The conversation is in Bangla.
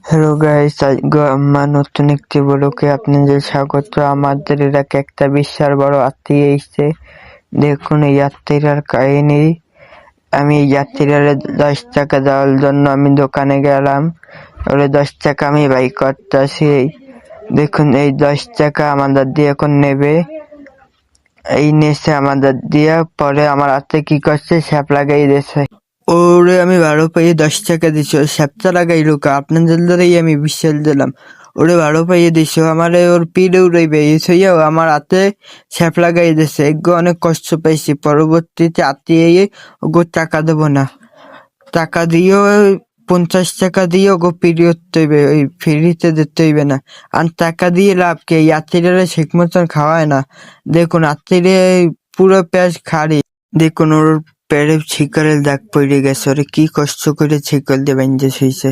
হ্যালো গাইস, আজকে আমার নতুন একটি ব্লগে আপনাদের স্বাগত। আমাদের এলাকায় একটা বিশাল বড় আত্মীয় এসছে। দেখুন এই আত্মীয়ার কাহিনী। আমি এই যাত্রীরা 10 টাকা দেওয়ার জন্য আমি দোকানে গেলাম। ওরে 10 টাকা আমি বাই করতেছি। দেখুন এই 10 টাকা আমাদের দিয়ে এখন নেবে। এই নেছে আমাদের দিয়ে, পরে আমার হাতে কি করছে, স্যাপ লাগাই দিয়েছে। ওরে আমি 12 পাইয়ে 10 টাকা দিছি, ওর স্যাপটা লাগাই লোক আপনাদের দ্বারাই আমি বিশ্বাস দিলাম। ওরে 12 পাইয়ে দিছি, আমারে ওর পিড়ে উড়াইবে এসেও আমার হাতে স্যাপ লাগাই দিয়েছে। এগো অনেক কষ্ট পাইছি। পরবর্তীতে আত্মীয় ওগো টাকা দেবো না, টাকা দিয়েও 50 টাকা দিয়ে ওগো পিড়ি উঠতে হইবে, ওই ফ্রিতে দিতে হইবে না। আর টাকা দিয়ে লাভ কি? আত্মীয়রা ঠিক মতন খাওয়ায় না। দেখুন আত্মীয় পুরো পেঁয়াজ খাড়ি। দেখুন ওর পেটে শিকলের দাগ পড়ে গেছে। ওরে কি কষ্ট করে শিকল দিয়ে বেঁধে শুইছে।